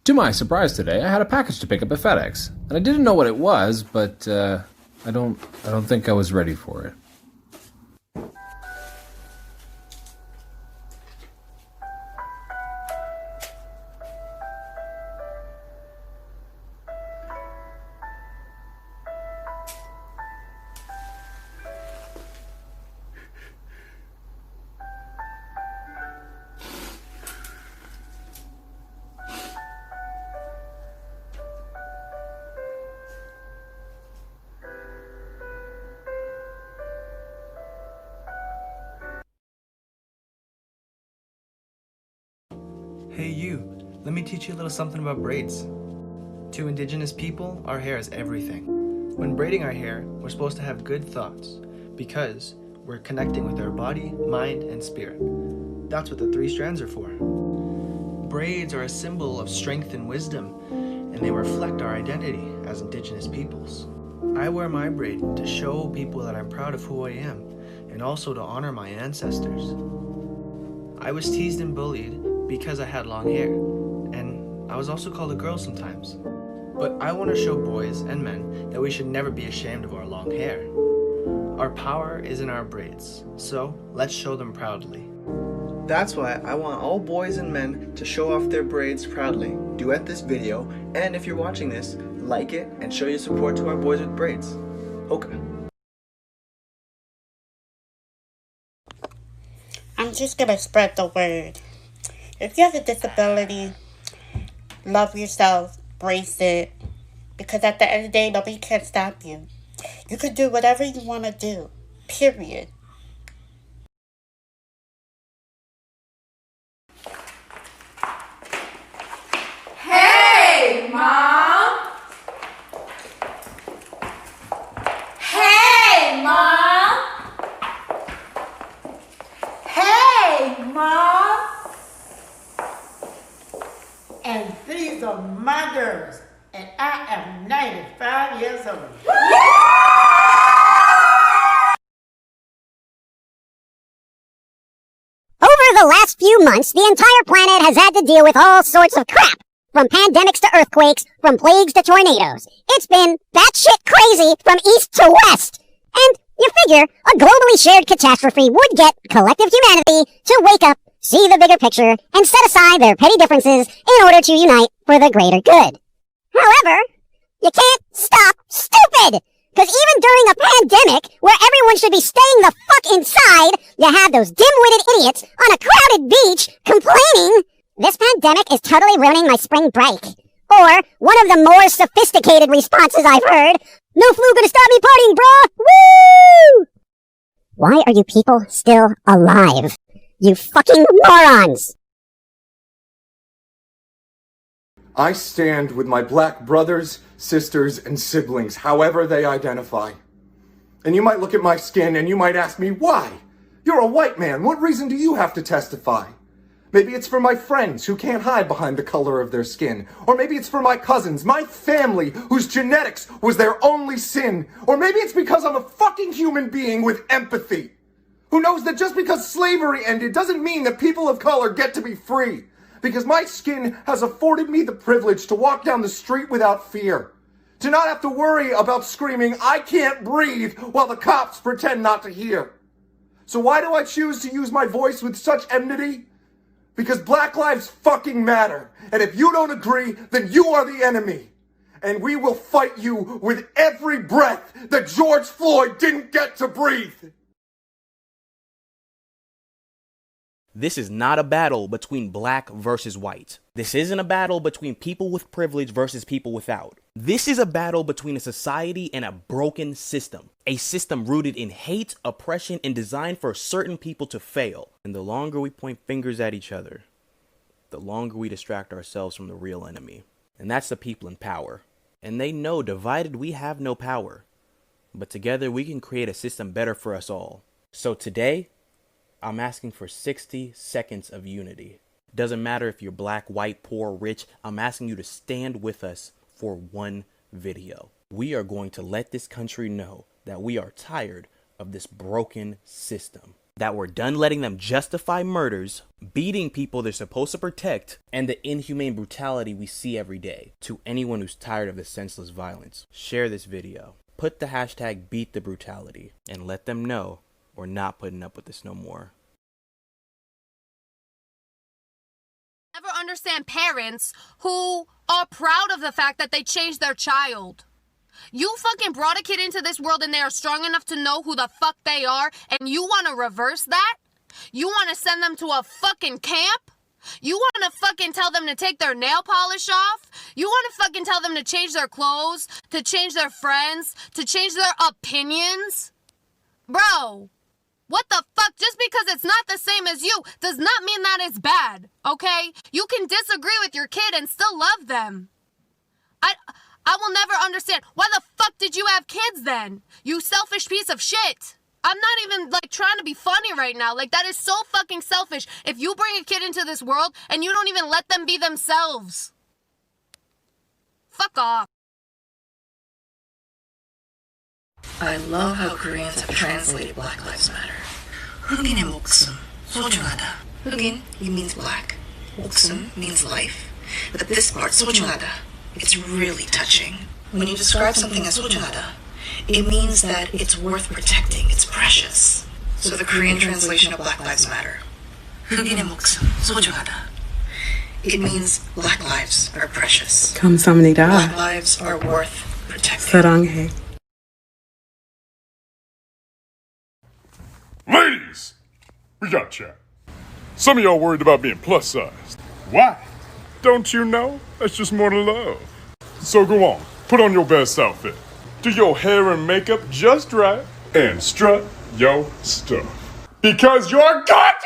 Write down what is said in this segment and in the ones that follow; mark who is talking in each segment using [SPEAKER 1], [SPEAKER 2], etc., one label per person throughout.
[SPEAKER 1] To my surprise today, I had a package to pick up at FedEx, and I didn't know what it was, but I don't think I was ready for it.
[SPEAKER 2] Hey you, let me teach you a little something about braids. To indigenous people, our hair is everything. When braiding our hair, we're supposed to have good thoughts because we're connecting with our body, mind, and spirit. That's what the 3 strands are for. Braids are a symbol of strength and wisdom, and they reflect our identity as indigenous peoples. I wear my braid to show people that I'm proud of who I am, and also to honor my ancestors. I was teased and bullied because I had long hair, and I was also called a girl sometimes. But I want to show boys and men that we should never be ashamed of our long hair. Our power is in our braids, so let's show them proudly. That's why I want all boys and men to show off their braids proudly. Duet this video, and if you're watching this, like it and show your support to our boys with braids. Okay.
[SPEAKER 3] I'm just gonna spread the word. If you have a disability, love yourself, brace it, because at the end of the day, nobody can stop you. You can do whatever you want to do, period.
[SPEAKER 4] Hey, Mom! Hey, Mom! Hey, Mom!
[SPEAKER 5] And these are my girls, and I am 95 years old.
[SPEAKER 6] Over the last few months, the entire planet has had to deal with all sorts of crap. From pandemics to earthquakes, from plagues to tornadoes. It's been batshit crazy from east to west. And you figure a globally shared catastrophe would get collective humanity to wake up, see the bigger picture, and set aside their petty differences in order to unite for the greater good. However, you can't stop stupid! Because even during a pandemic, where everyone should be staying the fuck inside, you have those dim-witted idiots on a crowded beach complaining, "This pandemic is totally ruining my spring break." Or, one of the more sophisticated responses I've heard, "No flu gonna stop me partying, brah! Woo!" Why are you people still alive? You fucking morons!
[SPEAKER 7] I stand with my black brothers, sisters, and siblings, however they identify. And you might look at my skin and you might ask me, why? You're a white man. What reason do you have to testify? Maybe it's for my friends who can't hide behind the color of their skin. Or maybe it's for my cousins, my family, whose genetics was their only sin. Or maybe it's because I'm a fucking human being with empathy, who knows that just because slavery ended doesn't mean that people of color get to be free. Because my skin has afforded me the privilege to walk down the street without fear. To not have to worry about screaming, "I can't breathe," while the cops pretend not to hear. So why do I choose to use my voice with such enmity? Because Black lives fucking matter. And if you don't agree, then you are the enemy. And we will fight you with every breath that George Floyd didn't get to breathe.
[SPEAKER 8] This is not a battle between black versus white. This isn't a battle between people with privilege versus people without. This is a battle between a society and a broken system. A system rooted in hate, oppression, and designed for certain people to fail. And the longer we point fingers at each other, the longer we distract ourselves from the real enemy. And that's the people in power. And they know divided we have no power. But together we can create a system better for us all. So today, I'm asking for 60 seconds of unity. Doesn't matter if you're black, white, poor, rich. I'm asking you to stand with us for one video. We are going to let this country know that we are tired of this broken system. that we're done letting them justify murders, beating people they're supposed to protect, and the inhumane brutality we see every day. To anyone who's tired of the senseless violence, share this video. Put the hashtag #BeatTheBrutality and let them know we're not putting up with this no more.
[SPEAKER 9] Never understand parents who are proud of the fact that they changed their child. You fucking brought a kid into this world and they are strong enough to know who the fuck they are, and you want to reverse that? You want to send them to a fucking camp? You want to fucking tell them to take their nail polish off? You want to fucking tell them to change their clothes, to change their friends, to change their opinions? Bro, what the fuck? Just because it's not the same as you does not mean that it's bad, okay? You can disagree with your kid and still love them. I will never understand. Why the fuck did you have kids then? You selfish piece of shit. I'm not even, like, trying to be funny right now. Like, that is so fucking selfish. If you bring a kid into this world and you don't even let them be themselves. Fuck off.
[SPEAKER 10] I love how Koreans have translated Black Lives Matter. 흑인의 목숨, 소중하다. 흑인, it means black. 목숨 means life. But this part, 소중하다, it's really touching. When you describe something as 소중하다, it means that it's worth protecting, it's precious. So the Korean translation of Black Lives Matter, 흑인의 목숨, 소중하다, it means black lives are precious.
[SPEAKER 11] 감사합니다.
[SPEAKER 10] Black lives are worth protecting.
[SPEAKER 11] 사랑해.
[SPEAKER 12] Ladies, we got chat. Some of y'all worried about being plus sized. Why? Don't you know? That's just more to love. So go on, put on your best outfit. Do your hair and makeup just right. And strut your stuff. Because you're gorgeous!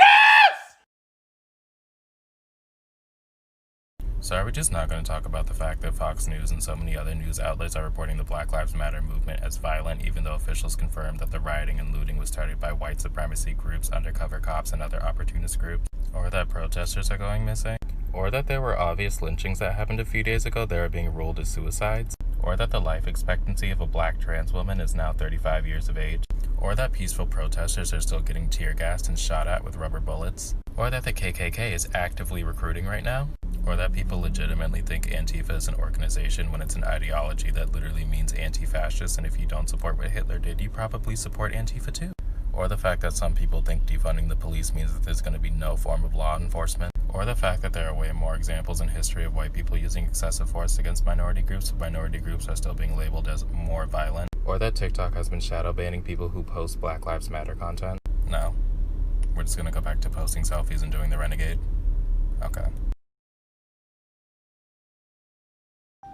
[SPEAKER 13] So are we just not going to talk about the fact that Fox News and so many other news outlets are reporting the Black Lives Matter movement as violent, even though officials confirmed that the rioting and looting was started by white supremacy groups, undercover cops, and other opportunist groups? Or that protesters are going missing? Or that there were obvious lynchings that happened a few days ago that are being ruled as suicides? Or that the life expectancy of a black trans woman is now 35 years of age? Or that peaceful protesters are still getting tear gassed and shot at with rubber bullets? Or that the KKK is actively recruiting right now? Or that people legitimately think Antifa is an organization when it's an ideology that literally means anti-fascist, and if you don't support what Hitler did, you probably support Antifa too? Or the fact that some people think defunding the police means that there's going to be no form of law enforcement? Or the fact that there are way more examples in history of white people using excessive force against minority groups, but minority groups are still being labeled as more violent? Or that TikTok has been shadow banning people who post Black Lives Matter content? No. We're just going to go back to posting selfies and doing the renegade? Okay.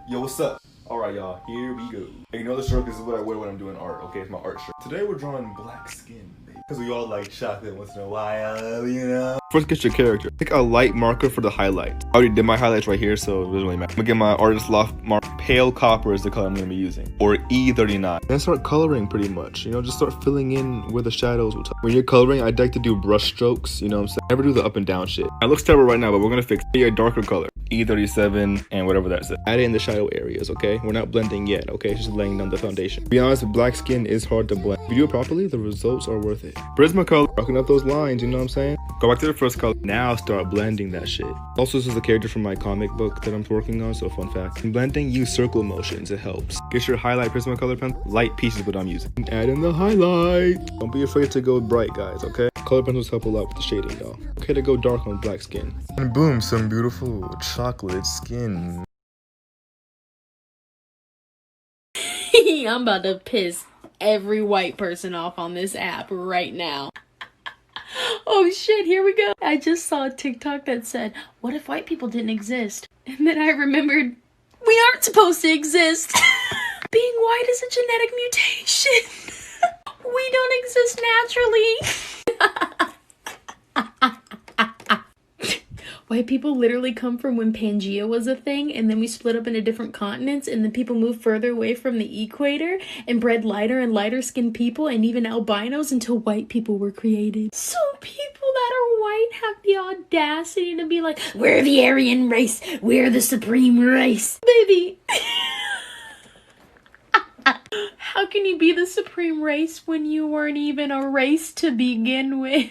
[SPEAKER 14] Yo, what's up? Alright, y'all, here we go. And you know the shirt, this is what I wear when I'm doing art, okay? It's my art shirt. Today we're drawing black skin, baby. Because we all like chocolate once in a while, you know?
[SPEAKER 15] First, get your character. Pick a light marker for the highlight. I already did my highlights right here, so it doesn't really matter. I'm gonna get my artist loft mark. Pale copper is the color I'm gonna be using, or E39. Then start coloring pretty much. You know, just start filling in where the shadows will. When you're coloring, I'd like to do brush strokes. You know what I'm saying? Never do the up and down shit. It looks terrible right now, but we're gonna fix it. A darker color, E37, and whatever that says. Add it in the shadow areas, okay? We're not blending yet, okay? It's just laying down the foundation. To be honest, black skin is hard to blend. If you do it properly, the results are worth it. Prismacolor, rocking up those lines. You know what I'm saying? Go back to the first color. Now start blending that shit. Also, this is a character from my comic book that I'm working on, so fun fact. In blending, use circle motions, it helps. Get your highlight Prismacolor pen, light pieces what I'm using. Add in the highlight. Don't be afraid to go bright, guys, okay? Color pencils help a lot with the shading, though. Okay to go dark on black skin. And boom, some beautiful chocolate skin.
[SPEAKER 16] I'm about to piss every white person off on this app right now. Oh shit, here we go. I just saw a TikTok that said, what if white people didn't exist? And then I remembered, we aren't supposed to exist. Being white is a genetic mutation. We don't exist naturally. White people literally come from when Pangea was a thing, and then we split up into different continents, and then people moved further away from the equator and bred lighter and lighter skinned people and even albinos until white people were created. So people that are white have the audacity to be like, we're the Aryan race, we're the supreme race. Baby. How How can you be the supreme race when you weren't even a race to begin with?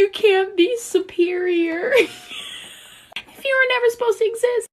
[SPEAKER 16] You can't be superior if you were never supposed to exist.